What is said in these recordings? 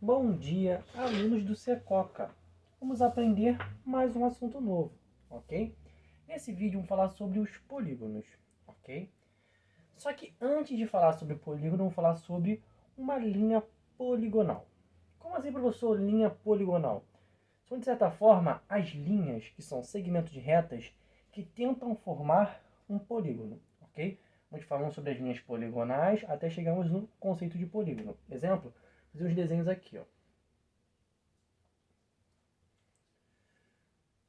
Bom dia, alunos do Secoca. Vamos aprender mais um assunto novo, ok? Nesse vídeo vamos falar sobre os polígonos, ok? Só que antes de falar sobre polígono, vamos falar sobre uma linha poligonal. Como assim, professor, linha poligonal? São, de certa forma, as linhas que são segmentos de retas que tentam formar um polígono, ok? Nós falamos sobre as linhas poligonais até chegarmos no conceito de polígono. Exemplo, fazer uns desenhos aqui, ó.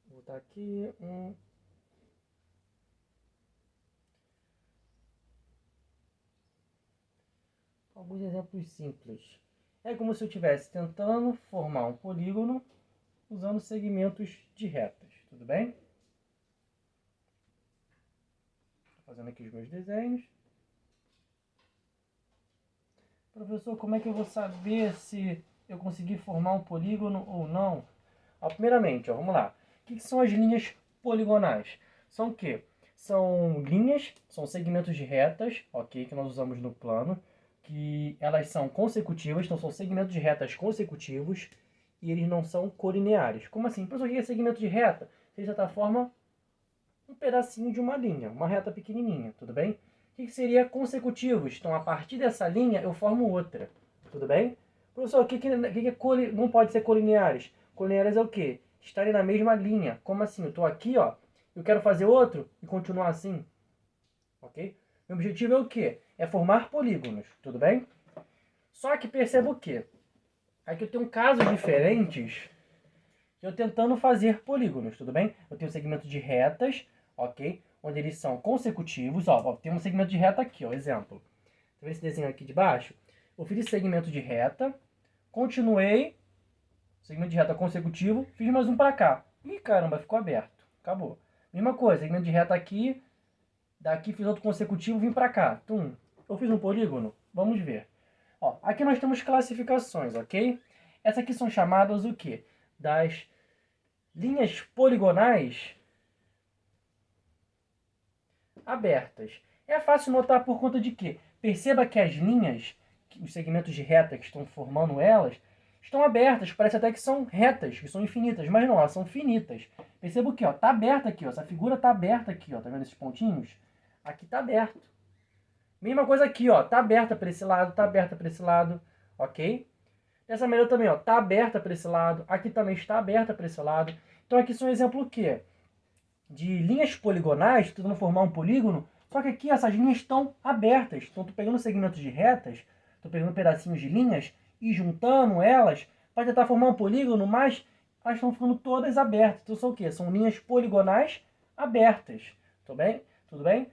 Vou botar aqui alguns exemplos simples. É como se eu estivesse tentando formar um polígono usando segmentos de retas, tudo bem? Estou fazendo aqui os meus desenhos. Professor, como é que eu vou saber se eu consegui formar um polígono ou não? Primeiramente, vamos lá. O que são as linhas poligonais? São o quê? São linhas, são segmentos de retas, ok, que nós usamos no plano, que elas são consecutivas, então são segmentos de retas consecutivos e eles não são colineares. Como assim? Professor, o que é segmento de reta? De certa forma, um pedacinho de uma linha, uma reta pequenininha, tudo bem? O que seria consecutivos? Então, a partir dessa linha, eu formo outra, tudo bem? Professor, o que não pode ser colineares? Colineares é o quê? Estarem na mesma linha. Como assim? Eu estou aqui, ó, eu quero fazer outro e continuar assim, ok? Meu objetivo é o quê? É formar polígonos, tudo bem? Só que perceba o quê? Aqui eu tenho casos diferentes eu tentando fazer polígonos, tudo bem? Eu tenho segmento de retas, ok? Onde eles são consecutivos, ó, tem um segmento de reta aqui, ó, exemplo. Tá vendo esse desenho aqui de baixo? Eu fiz esse segmento de reta, continuei, segmento de reta consecutivo, fiz mais um para cá. Ih, caramba, ficou aberto, acabou. Mesma coisa, segmento de reta aqui, daqui fiz outro consecutivo, vim para cá. Tum, eu fiz um polígono? Vamos ver. Ó, aqui nós temos classificações, ok? Essas aqui são chamadas o quê? Das linhas poligonais abertas. É fácil notar por conta de quê? Perceba que as linhas, os segmentos de reta que estão formando elas, estão abertas. Parece até que são retas, que são infinitas, mas não, elas são finitas. Perceba o que, ó, tá aberta aqui, ó, essa figura tá aberta aqui, ó, tá vendo esses pontinhos? Aqui tá aberto. Mesma coisa aqui, ó, tá aberta para esse lado, tá aberta para esse lado, ok? Dessa maneira também, ó, tá aberta para esse lado, aqui também está aberta para esse lado. Então aqui são um exemplo o quê? De linhas poligonais, tentando formar um polígono, só que aqui essas linhas estão abertas. Então estou pegando segmentos de retas, estou pegando pedacinhos de linhas e juntando elas para tentar formar um polígono, mas elas estão ficando todas abertas. Então são o quê? São linhas poligonais abertas. Tudo bem? Tudo bem?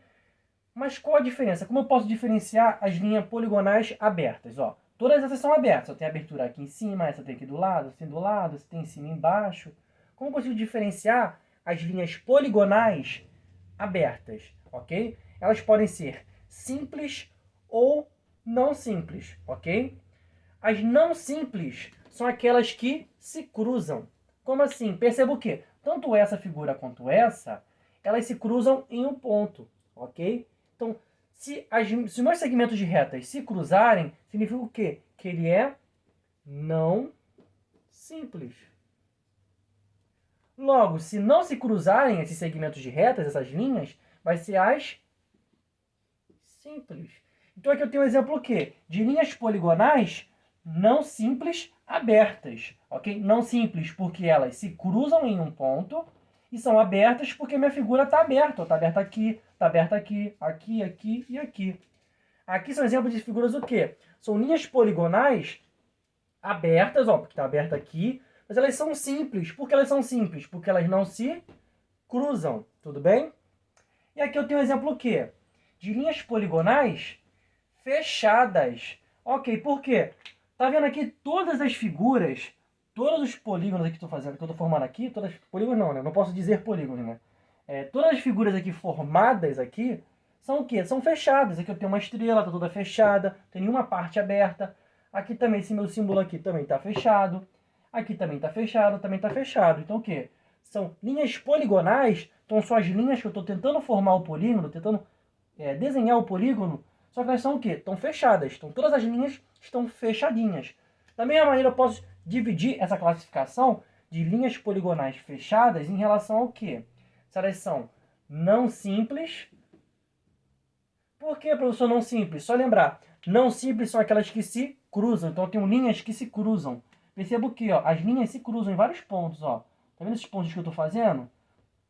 Mas qual a diferença? Como eu posso diferenciar as linhas poligonais abertas? Ó, todas essas são abertas. Só tem abertura aqui em cima, essa tem aqui do lado, essa tem do lado, essa tem em cima e embaixo. Como eu consigo diferenciar as linhas poligonais abertas? Ok? Elas podem ser simples ou não simples, ok? As não simples são aquelas que se cruzam. Como assim? Perceba o quê? Tanto essa figura quanto essa, elas se cruzam em um ponto, ok? Então, se os meus segmentos de retas se cruzarem, significa o quê? Que ele é não simples. Logo, se não se cruzarem esses segmentos de retas, essas linhas, vai ser as simples. Então aqui eu tenho um exemplo o quê? De linhas poligonais não simples abertas, ok? Não simples porque elas se cruzam em um ponto e são abertas porque minha figura está aberta. Está aberta aqui, está aberta aqui, aqui, aqui e aqui. Aqui são exemplos de figuras o quê? São linhas poligonais abertas, ó, porque está aberta aqui, mas elas são simples. Por que elas são simples? Porque elas não se cruzam, tudo bem? E aqui eu tenho um exemplo o quê? De linhas poligonais fechadas. Ok, por quê? Tá vendo aqui todas as figuras, todos os polígonos aqui que eu estou fazendo, que eu estou formando aqui, todas polígonos não, né? Não posso dizer polígonos, né? Todas as figuras aqui formadas aqui são o quê? São fechadas. Aqui eu tenho uma estrela, tá toda fechada, não tem nenhuma parte aberta. Aqui também, esse meu símbolo aqui também está fechado. Aqui também está fechado, também está fechado. Então o quê? São linhas poligonais, então são as linhas que eu estou tentando formar o polígono, tentando desenhar o polígono, só que elas são o quê? Estão fechadas. Então todas as linhas estão fechadinhas. Da mesma maneira, eu posso dividir essa classificação de linhas poligonais fechadas em relação ao quê? Se elas são não simples. Por que, professor, não simples? Só lembrar, não simples são aquelas que se cruzam. Então, eu tenho linhas que se cruzam. Perceba que ó, as linhas se cruzam em vários pontos. Ó. Tá vendo esses pontos que eu estou fazendo?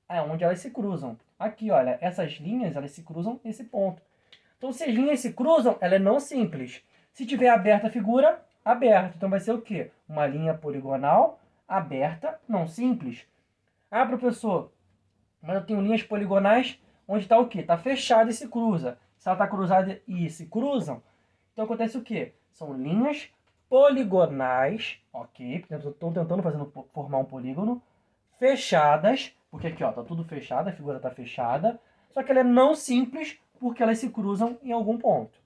É onde elas se cruzam. Aqui, olha, essas linhas elas se cruzam nesse ponto. Então, se as linhas se cruzam, ela é não simples. Se tiver aberta a figura, aberta. Então, vai ser o quê? Uma linha poligonal aberta, não simples. Ah, professor, mas eu tenho linhas poligonais onde está o quê? Está fechada e se cruza. Se ela está cruzada e se cruzam, então acontece o quê? São linhas poligonais, ok? Estou tentando formar um polígono, fechadas, porque aqui está tudo fechado, a figura está fechada, só que ela é não simples porque elas se cruzam em algum ponto.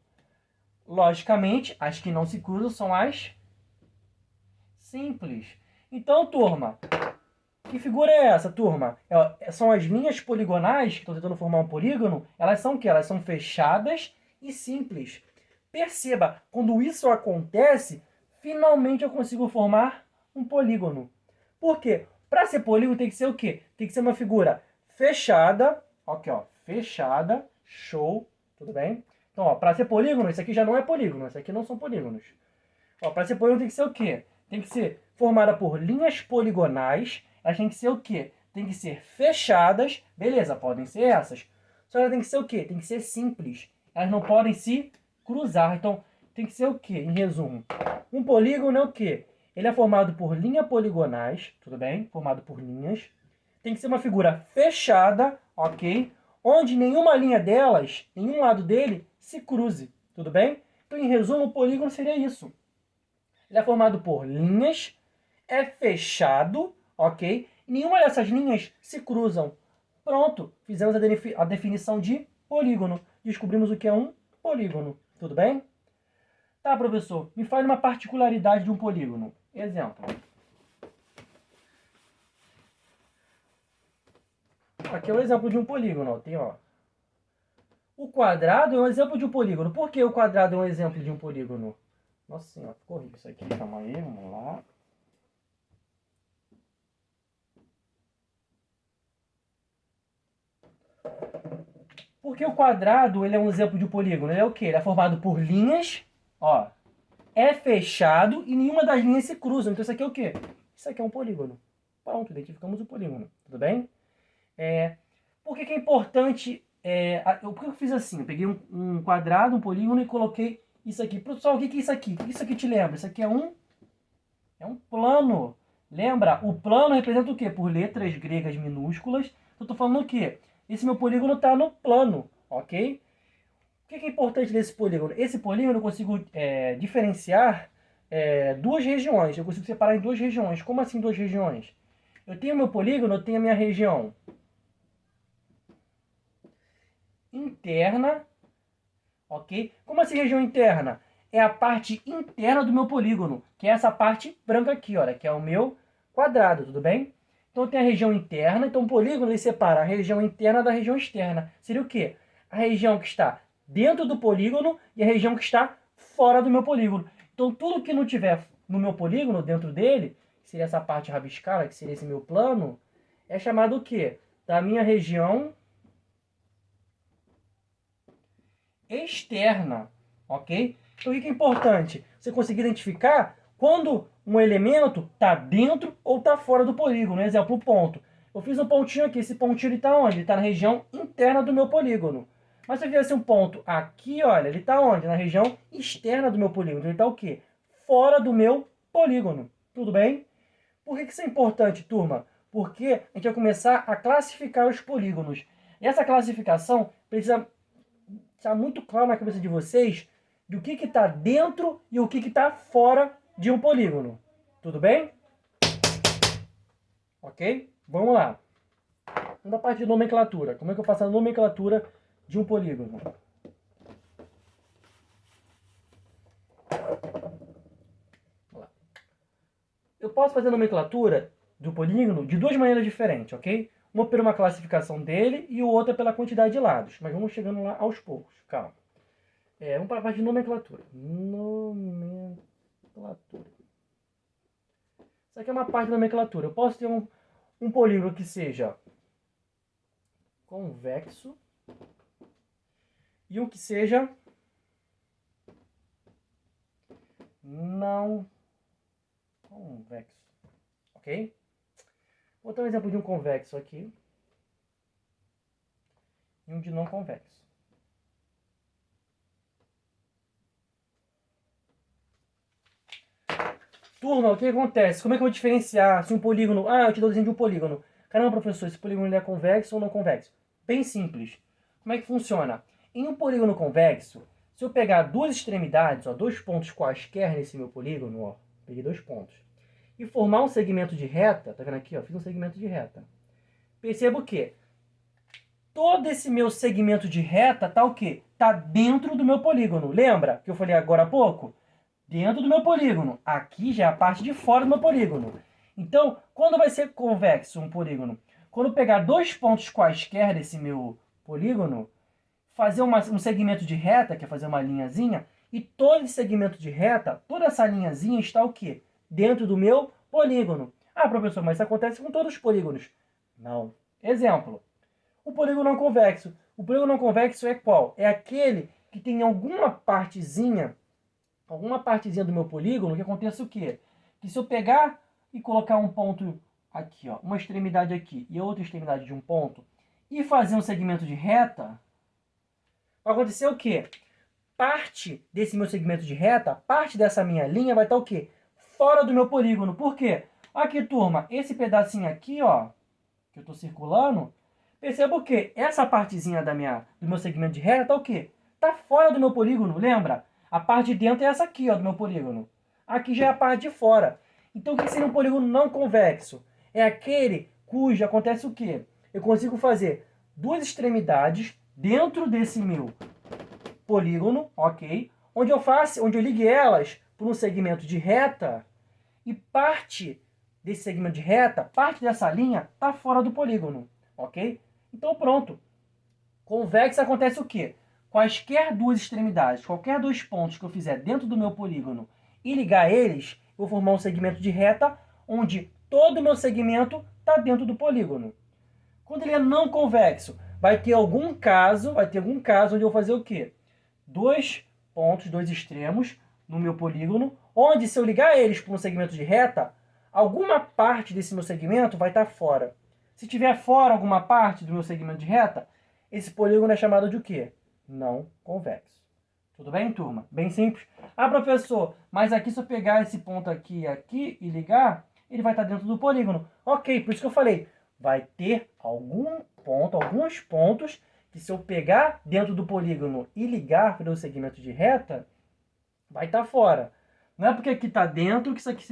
Logicamente, as que não se cruzam são as simples. Então, turma, que figura é essa, turma? São as linhas poligonais que estão tentando formar um polígono. Elas são o quê? Elas são fechadas e simples. Perceba, quando isso acontece, finalmente eu consigo formar um polígono. Por quê? Para ser polígono tem que ser o quê? Tem que ser uma figura fechada. Aqui, ó, fechada. Show. Tudo bem? Então, para ser polígono, isso aqui já não é polígono. Isso aqui não são polígonos. Para ser polígono tem que ser o quê? Tem que ser formada por linhas poligonais. Elas têm que ser o quê? Tem que ser fechadas. Beleza, podem ser essas. Só que ela tem que ser o quê? Tem que ser simples. Elas não podem se cruzar. Então, tem que ser o quê? Em resumo, um polígono é o quê? Ele é formado por linhas poligonais, tudo bem? Formado por linhas. Tem que ser uma figura fechada, ok? Onde nenhuma linha delas, nenhum lado dele, se cruze, tudo bem? Então, em resumo, o polígono seria isso. Ele é formado por linhas, é fechado, ok? E nenhuma dessas linhas se cruzam. Pronto, fizemos a definição de polígono. Descobrimos o que é um polígono, tudo bem? Tá, professor, me fale uma particularidade de um polígono. Exemplo. Aqui é o exemplo de um polígono. Tem, ó. O quadrado é um exemplo de um polígono. Por que o quadrado é um exemplo de um polígono? Nossa senhora, ficou rico isso aqui. Calma aí, vamos lá. Porque o quadrado ele é um exemplo de um polígono. Ele é o quê? Ele é formado por linhas, ó, é fechado e nenhuma das linhas se cruzam. Então isso aqui é o quê? Isso aqui é um polígono. Pronto, identificamos o polígono. Tudo bem? Por que é importante... por que eu fiz assim? Eu peguei um quadrado, um polígono e coloquei isso aqui. Pessoal, o que é isso aqui? O que isso aqui te lembra? Isso aqui é um plano. Lembra? O plano representa o quê? Por letras gregas minúsculas. Então, eu estou falando o quê? Esse meu polígono está no plano, ok? O que é importante desse polígono? Esse polígono eu consigo diferenciar duas regiões. Eu consigo separar em duas regiões. Como assim duas regiões? Eu tenho meu polígono, eu tenho a minha região interna, ok? Como assim região interna? É a parte interna do meu polígono, que é essa parte branca aqui, olha, que é o meu quadrado, tudo bem? Então tem a região interna, então o polígono ele separa a região interna da região externa. Seria o quê? A região que está dentro do polígono e a região que está fora do meu polígono. Então tudo que não tiver no meu polígono, dentro dele, que seria essa parte rabiscada, que seria esse meu plano, é chamado o quê? Da minha região externa, ok? Então o que é importante? Você conseguir identificar quando um elemento está dentro ou está fora do polígono. Exemplo, o ponto. Eu fiz um pontinho aqui. Esse pontinho está onde? Ele está na região interna do meu polígono. Mas se eu fizesse um ponto aqui, olha, ele está onde? Na região externa do meu polígono. Ele está o quê? Fora do meu polígono. Tudo bem? Por que isso é importante, turma? Porque a gente vai começar a classificar os polígonos. E essa classificação precisa estar muito claro na cabeça de vocês do que está dentro e o que está fora de um polígono. Tudo bem? Ok? Vamos lá. Vamos da parte de nomenclatura. Como é que eu faço a nomenclatura de um polígono? Eu posso fazer a nomenclatura do polígono de duas maneiras diferentes, ok? Uma por uma classificação dele e outra pela quantidade de lados. Mas vamos chegando lá aos poucos. Calma. Vamos para a parte de nomenclatura. Nomenclatura. Isso aqui é uma parte da nomenclatura. Eu posso ter um polígono que seja convexo e um que seja não convexo. Ok? Vou dar um exemplo de um convexo aqui e um de não convexo. Turma, o que acontece? Como é que eu vou diferenciar se um polígono... Ah, eu te dou o desenho de um polígono. Caramba, professor, esse polígono ele é convexo ou não convexo? Bem simples. Como é que funciona? Em um polígono convexo, se eu pegar duas extremidades, ó, dois pontos quaisquer nesse meu polígono, ó, peguei dois pontos, e formar um segmento de reta, tá vendo aqui, ó, fiz um segmento de reta. Perceba o quê? Todo esse meu segmento de reta tá o quê? Tá dentro do meu polígono. Lembra que eu falei agora há pouco? Dentro do meu polígono. Aqui já é a parte de fora do meu polígono. Então, quando vai ser convexo um polígono? Quando eu pegar dois pontos quaisquer desse meu polígono, fazer um segmento de reta, que é fazer uma linhazinha, e todo esse segmento de reta, toda essa linhazinha está o quê? Dentro do meu polígono. Ah, professor, mas isso acontece com todos os polígonos. Não. Exemplo. O polígono não convexo. O polígono não convexo é qual? É aquele que tem alguma partezinha do meu polígono que aconteça o quê? Que se eu pegar e colocar um ponto aqui, ó, uma extremidade aqui e outra extremidade de um ponto, e fazer um segmento de reta, vai acontecer o quê? Parte desse meu segmento de reta, parte dessa minha linha vai estar o quê? Fora do meu polígono. Por quê? Aqui, turma, esse pedacinho aqui, ó, que eu estou circulando, perceba o quê? Essa partezinha do meu segmento de reta tá o quê? Tá fora do meu polígono, lembra? A parte de dentro é essa aqui, ó, do meu polígono. Aqui já é a parte de fora. Então, o que seria um polígono não convexo? É aquele cujo acontece o quê? Eu consigo fazer duas extremidades dentro desse meu polígono, ok? Onde eu ligue elas por um segmento de reta e parte desse segmento de reta, parte dessa linha, está fora do polígono, ok? Então pronto. Convexo acontece o quê? Quaisquer duas extremidades, qualquer dois pontos que eu fizer dentro do meu polígono e ligar eles, eu vou formar um segmento de reta onde todo o meu segmento está dentro do polígono. Quando ele é não convexo, vai ter algum caso onde eu vou fazer o quê? Dois pontos, dois extremos no meu polígono, onde se eu ligar eles por um segmento de reta, alguma parte desse meu segmento vai estar fora. Se tiver fora alguma parte do meu segmento de reta, esse polígono é chamado de o quê? Não convexo. Tudo bem, turma? Bem simples. Ah, professor, mas aqui se eu pegar esse ponto aqui e aqui e ligar, ele vai estar dentro do polígono. Ok, por isso que eu falei, vai ter alguns pontos que se eu pegar dentro do polígono e ligar para o segmento de reta, vai estar fora. Não é porque aqui está dentro que isso aqui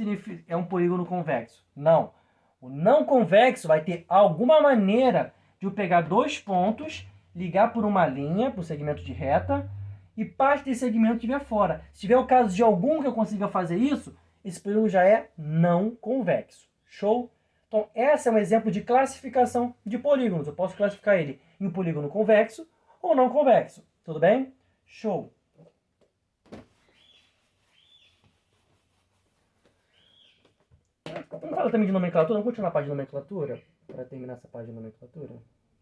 é um polígono convexo. Não. O não convexo vai ter alguma maneira de eu pegar dois pontos, ligar por uma linha, por segmento de reta, e parte desse segmento estiver fora. Se tiver o caso de algum que eu consiga fazer isso, esse polígono já é não convexo. Show? Então, esse é um exemplo de classificação de polígonos. Eu posso classificar ele em um polígono convexo ou não convexo. Tudo bem? Show! Vamos falar também de nomenclatura? Vamos continuar a página de nomenclatura? Para terminar essa página de nomenclatura.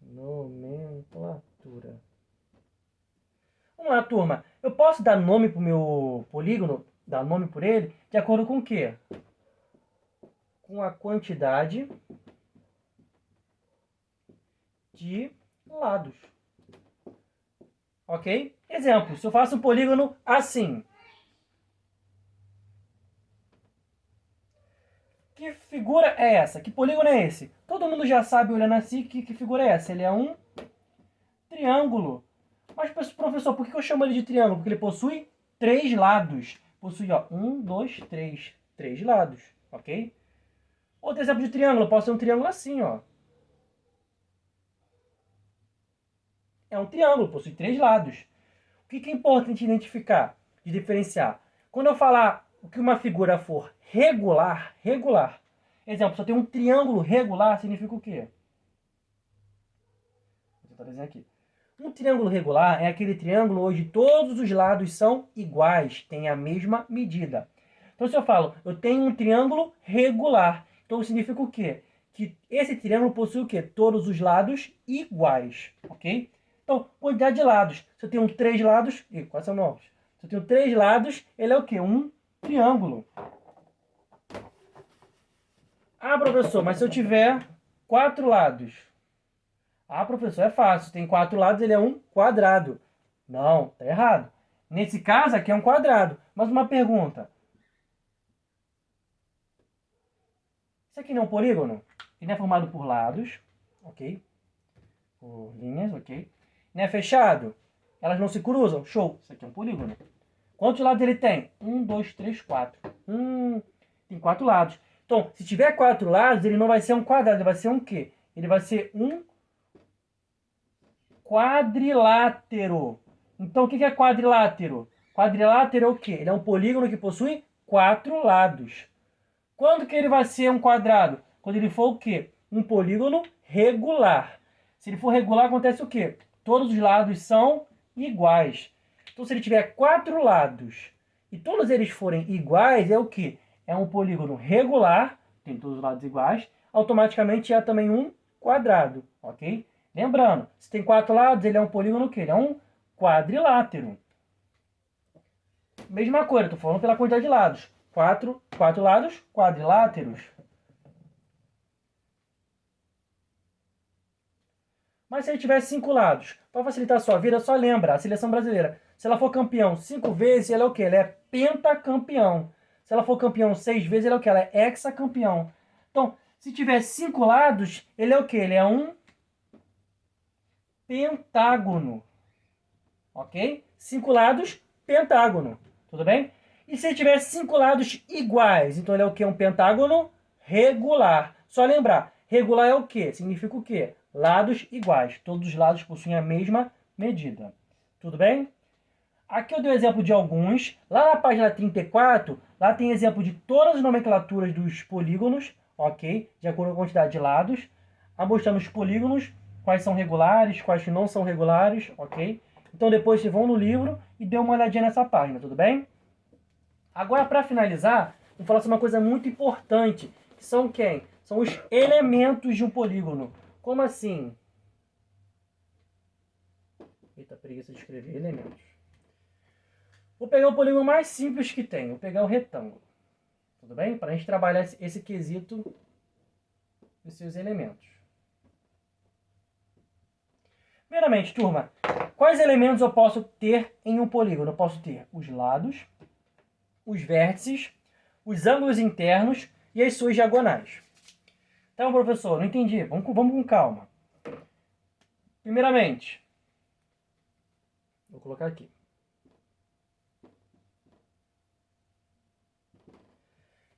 Nomenclatura. Vamos lá, turma. Eu posso dar nome para o meu polígono, dar nome por ele, de acordo com o quê? Com a quantidade de lados. Ok? Exemplo, se eu faço um polígono assim. Que figura é essa? Que polígono é esse? Todo mundo já sabe, olhando assim, que figura é essa? Ele é um triângulo. Mas, professor, por que eu chamo ele de triângulo? Porque ele possui três lados. Possui, ó, um, dois, três. Três lados, ok? Outro exemplo de triângulo, pode ser um triângulo assim, ó. É um triângulo, possui três lados. O que é importante identificar, de diferenciar? Quando eu falar que uma figura for regular, exemplo, só tem um triângulo regular, significa o quê? Vou tentar desenhar aqui. Um triângulo regular é aquele triângulo onde todos os lados são iguais, têm a mesma medida. Então, se eu falo, eu tenho um triângulo regular, então significa o quê? Que esse triângulo possui o quê? Todos os lados iguais, ok? Então, quantidade de lados. Se eu tenho 3 lados... Ih, quais são novos? Se eu tenho 3 lados, ele é o quê? Um triângulo. Ah, professor, mas se eu tiver 4 lados? Ah, professor, é fácil. Tem 4 lados, ele é um quadrado. Não, tá errado. Nesse caso, aqui é um quadrado. Mas uma pergunta. Isso aqui não é um polígono? Ele é formado por lados, ok? Por linhas, ok? Não é fechado? Elas não se cruzam? Show! Isso aqui é um polígono. Quantos lados ele tem? 1, 2, 3, 4. Tem 4 lados. Então, se tiver 4 lados, ele não vai ser um quadrado, ele vai ser um quê? Ele vai ser um quadrilátero. Então, o que é quadrilátero? Quadrilátero é o quê? Ele é um polígono que possui 4 lados. Quando que ele vai ser um quadrado? Quando ele for o quê? Um polígono regular. Se ele for regular, acontece o quê? Todos os lados são iguais. Então, se ele tiver 4 lados e todos eles forem iguais, é o quê? É um polígono regular, tem todos os lados iguais, automaticamente é também um quadrado, ok? Lembrando, se tem 4 lados, ele é um polígono o quê? Ele é um quadrilátero. Mesma coisa, estou falando pela quantidade de lados. 4 lados, quadriláteros. Mas se ele tiver 5 lados, para facilitar a sua vida, só lembra, a seleção brasileira, se ela for campeão 5 vezes, ela é o quê? Ela é pentacampeão. Se ela for campeão 6 vezes, ela é o quê? Ela é hexacampeão. Então, se tiver 5 lados, ele é o quê? Ele é um pentágono. Ok? 5 lados, pentágono. Tudo bem? E se ele tiver 5 lados iguais, então ele é o quê? Um pentágono regular. Só lembrar, regular é o quê? Significa o quê? Lados iguais. Todos os lados possuem a mesma medida. Tudo bem? Aqui eu dei o exemplo de alguns. Lá na página 34, lá tem exemplo de todas as nomenclaturas dos polígonos, ok? De acordo com a quantidade de lados. Mostrando os polígonos, quais são regulares, quais não são regulares, ok? Então depois vocês vão no livro e dê uma olhadinha nessa página, tudo bem? Agora, para finalizar, vou falar sobre uma coisa muito importante, que são quem? São os elementos de um polígono. Como assim? Eita, preguiça de escrever elementos. Vou pegar o polígono mais simples que tem, vou pegar o retângulo. Tudo bem? Para a gente trabalhar esse quesito dos seus elementos. Primeiramente, turma, quais elementos eu posso ter em um polígono? Eu posso ter os lados, os vértices, os ângulos internos e as suas diagonais. Então, professor, não entendi. Vamos com calma. Primeiramente, vou colocar aqui.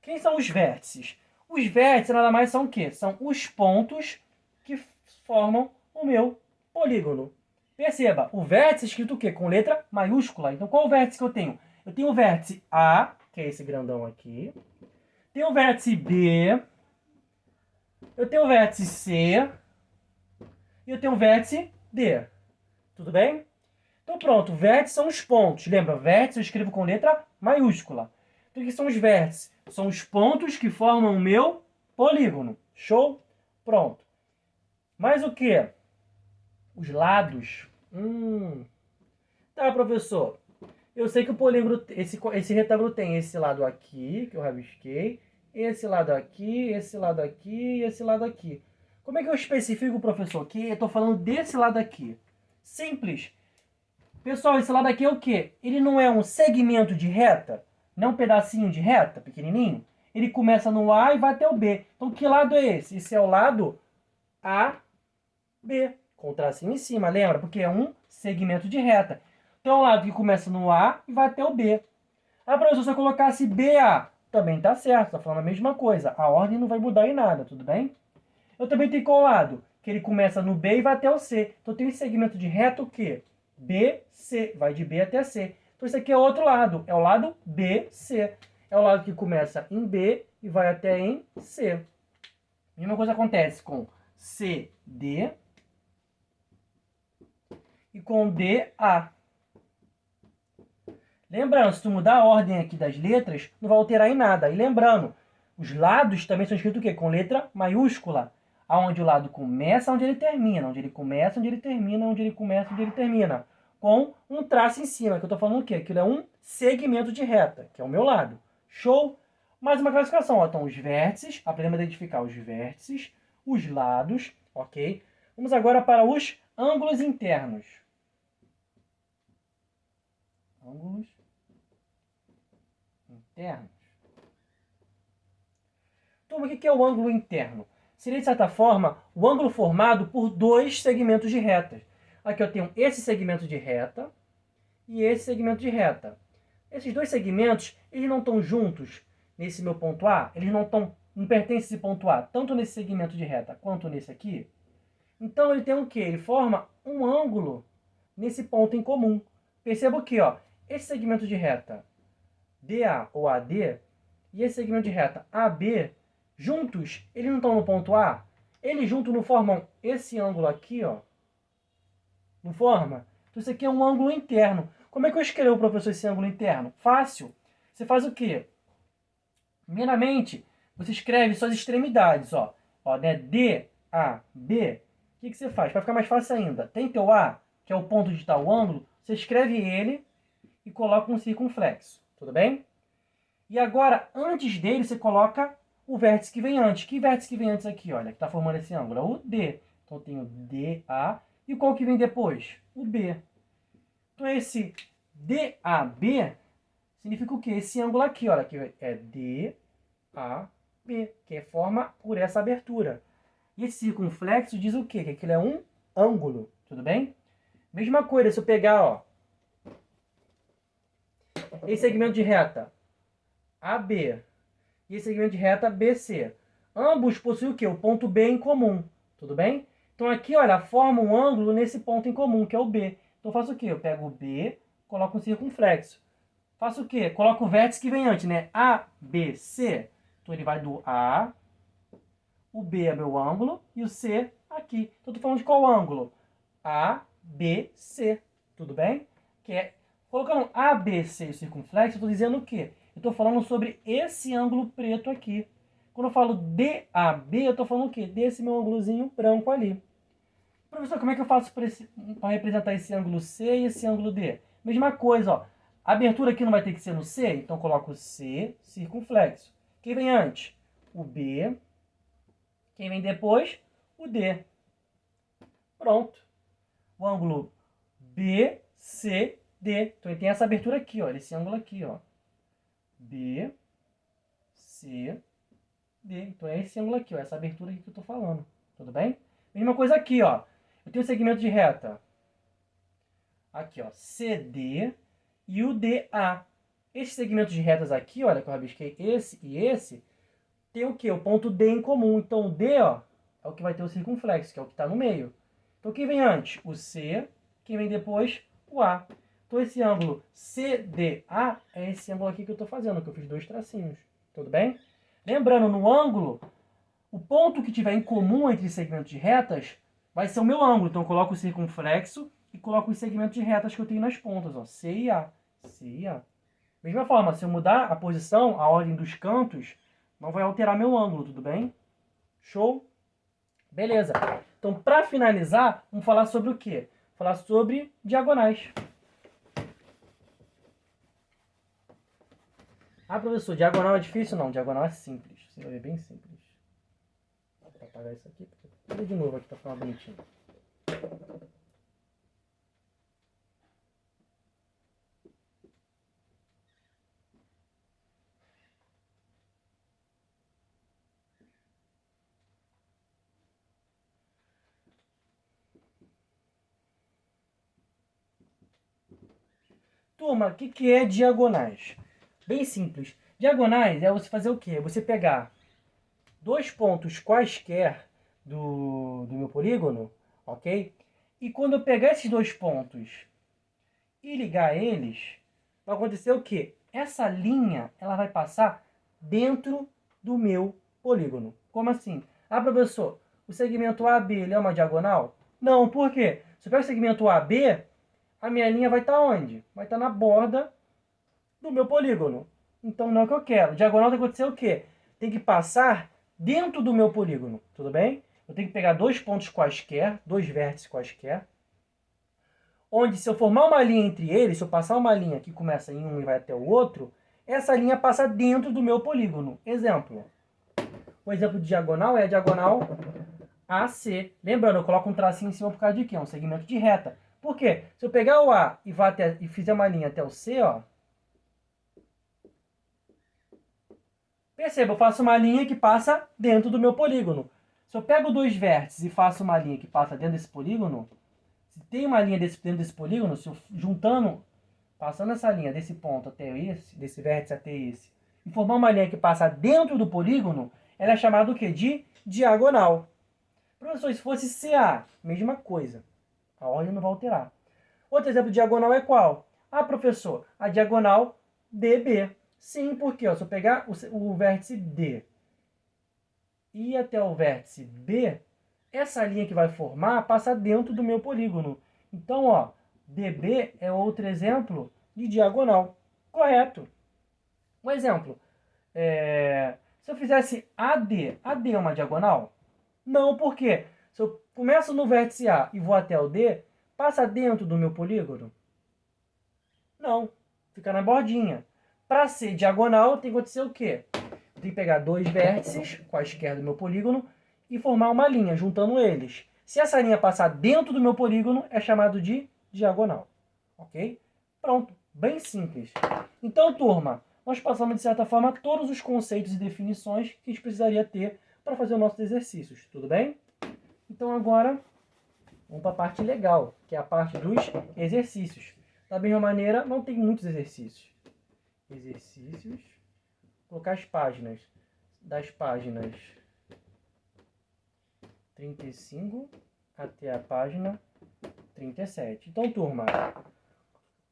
Quem são os vértices? Os vértices nada mais são o quê? São os pontos que formam o meu polígono. Perceba, o vértice é escrito o quê? Com letra maiúscula. Então, qual é o vértice que eu tenho? Eu tenho o vértice A, que é esse grandão aqui. Tenho o vértice B. Eu tenho o vértice C. E eu tenho o vértice D. Tudo bem? Então, pronto. Vértices são os pontos. Lembra, vértice eu escrevo com letra maiúscula. Então, o que são os vértices? São os pontos que formam o meu polígono. Show? Pronto. Mais o que? Os lados. Tá, professor. Eu sei que o polígono, esse retângulo tem esse lado aqui, que eu rabisquei, esse lado aqui, esse lado aqui e esse lado aqui. Como é que eu especifico, professor, que eu estou falando desse lado aqui? Simples. Pessoal, esse lado aqui é o quê? Ele não é um segmento de reta? Não é um pedacinho de reta, pequenininho? Ele começa no A e vai até o B. Então, que lado é esse? Esse é o lado AB, com o tracinho em cima, lembra? Porque é um segmento de reta. Então, é um lado que começa no A e vai até o B. Ah, professor, se eu colocasse BA, também tá certo, tá falando a mesma coisa. A ordem não vai mudar em nada, tudo bem? Eu também tenho qual lado? Que ele começa no B e vai até o C. Então, tem esse segmento de reta o quê? BC, vai de B até C. Então, esse aqui é o outro lado, é o lado BC. É o lado que começa em B e vai até em C. A mesma coisa acontece com CD e com DA. Lembrando, se tu mudar a ordem aqui das letras, não vai alterar em nada. E lembrando, os lados também são escritos o quê? Com letra maiúscula. Aonde o lado começa, onde ele termina. Onde ele começa, onde ele termina, onde ele começa, onde ele termina. Com um traço em cima, que eu tô falando o quê? Aquilo é um segmento de reta, que é o meu lado. Show? Mais uma classificação. Ó. Então, os vértices, aprendemos a identificar os vértices, os lados, ok? Vamos agora para os ângulos internos. Ângulos internos. Turma, o que é o ângulo interno? Seria, de certa forma, o ângulo formado por dois segmentos de retas. Aqui eu tenho esse segmento de reta e esse segmento de reta. Esses dois segmentos, eles não estão juntos nesse meu ponto A, eles não pertencem a esse ponto A, tanto nesse segmento de reta quanto nesse aqui. Então ele tem o quê? Ele forma um ângulo nesse ponto em comum. Perceba que, ó, esse segmento de reta DA ou AD e esse segmento de reta AB, juntos, eles não estão no ponto A? Eles juntos não formam esse ângulo aqui, ó. Não forma? Então isso aqui é um ângulo interno. Como é que eu escrevo, professor, esse ângulo interno? Fácil. Você faz o quê? Primeiramente, você escreve suas extremidades, ó. Ó, né? D, A, B. O que você faz? Para ficar mais fácil ainda, tem teu A, que é o ponto de tal ângulo, você escreve ele e coloca um circunflexo. Tudo bem? E agora, antes dele, você coloca o vértice que vem antes. Que vértice que vem antes aqui, olha, que está formando esse ângulo? É o D. Então, eu tenho DA. E qual que vem depois? O B. Então, esse DAB significa o quê? Esse ângulo aqui, olha, que é DAB, que é forma por essa abertura. E esse circunflexo diz o quê? Que aquilo é um ângulo, tudo bem? Mesma coisa, se eu pegar, ó, esse segmento de reta AB e esse segmento de reta BC. Ambos possuem o quê? O ponto B em comum, tudo bem? Então aqui, olha, forma um ângulo nesse ponto em comum, que é o B. Então eu faço o quê? Eu pego o B, coloco um circunflexo. Faço o quê? Coloco o vértice que vem antes, né? ABC. Então ele vai do A, o B é meu ângulo e o C aqui. Então eu tô falando de qual ângulo? ABC, tudo bem? Que é, colocando ABC e o circunflexo, eu estou dizendo o quê? Eu estou falando sobre esse ângulo preto aqui. Quando eu falo DAB, eu estou falando o quê? Desse meu ângulozinho branco ali. Professor, como é que eu faço para representar esse ângulo C e esse ângulo D? Mesma coisa, ó. A abertura aqui não vai ter que ser no C, então eu coloco o C, circunflexo. Quem vem antes? O B. Quem vem depois? O D. Pronto. O ângulo BCD. Então ele tem essa abertura aqui, ó. Esse ângulo aqui, ó. B, C, D. Então é esse ângulo aqui, ó. Essa abertura aqui que eu tô falando. Tudo bem? Mesma coisa aqui, ó. Eu tenho um segmento de reta. Aqui, ó. CD e o DA. Esses segmentos de retas aqui, olha, que eu rabisquei esse e esse, tem o quê? O ponto D em comum. Então o D, ó, é o que vai ter o circunflexo, que é o que está no meio. Então quem vem antes? O C. Quem vem depois? O A. Então esse ângulo CDA é esse ângulo aqui que eu estou fazendo, que eu fiz dois tracinhos. Tudo bem? Lembrando, no ângulo, o ponto que tiver em comum entre segmentos de retas vai ser o meu ângulo. Então eu coloco o circunflexo e coloco os segmentos de retas que eu tenho nas pontas, ó, C e A. C e A. Mesma forma, se eu mudar a posição, a ordem dos cantos, não vai alterar meu ângulo, tudo bem? Show? Beleza. Então, para finalizar, vamos falar sobre o quê? Falar sobre diagonais. Ah, professor, diagonal é difícil? Não, diagonal é simples. Você vai ver bem simples. Vou apagar isso aqui. Vou de novo aqui para ficar bonitinho. Turma, o que é diagonais? Bem simples. Diagonais é você fazer o quê? Você pegar dois pontos quaisquer do meu polígono, ok? E quando eu pegar esses dois pontos e ligar eles, vai acontecer o quê? Essa linha, ela vai passar dentro do meu polígono. Como assim? Ah, professor, o segmento AB ele é uma diagonal? Não, por quê? Se eu pego o segmento AB, a minha linha vai estar onde? Vai estar na borda do meu polígono. Então não é o que eu quero. Diagonal tem que acontecer o quê? Tem que passar dentro do meu polígono, tudo bem? Eu tenho que pegar dois pontos quaisquer, dois vértices quaisquer, onde se eu formar uma linha entre eles, se eu passar uma linha que começa em um e vai até o outro, essa linha passa dentro do meu polígono. Exemplo. O exemplo de diagonal é a diagonal AC. Lembrando, eu coloco um tracinho em cima por causa de quê? É um segmento de reta. Por quê? Se eu pegar o A e, e fizer uma linha até o C, ó, perceba, eu faço uma linha que passa dentro do meu polígono. Se eu pego dois vértices e faço uma linha que passa dentro desse polígono, se tem uma linha dentro desse polígono, se eu juntando, passando essa linha desse ponto até esse, desse vértice até esse, e formar uma linha que passa dentro do polígono, ela é chamada o quê? De diagonal. Professor, se fosse CA, mesma coisa. A ordem não vai alterar. Outro exemplo de diagonal é qual? Ah, professor, a diagonal DB. Sim, porque ó, se eu pegar o vértice D e ir até o vértice B, essa linha que vai formar passa dentro do meu polígono. Então, ó, DB é outro exemplo de diagonal. Correto. Um exemplo. Se eu fizesse AD, AD é uma diagonal? Não, por quê? Se eu começo no vértice A e vou até o D, passa dentro do meu polígono? Não, fica na bordinha. Para ser diagonal, tem que acontecer o quê? Eu tenho que pegar dois vértices, quaisquer do meu polígono, e formar uma linha, juntando eles. Se essa linha passar dentro do meu polígono, é chamado de diagonal. Ok? Pronto, bem simples. Então, turma, nós passamos, de certa forma, todos os conceitos e definições que a gente precisaria ter para fazer os nossos exercícios. Tudo bem? Então, agora, vamos para a parte legal, que é a parte dos exercícios. Da mesma maneira, não tem muitos exercícios. Exercícios. Colocar as páginas. Das páginas 35 até a página 37. Então, turma,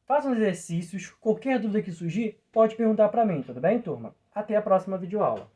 façam os exercícios. Qualquer dúvida que surgir, pode perguntar para mim, tudo bem, turma? Até a próxima videoaula.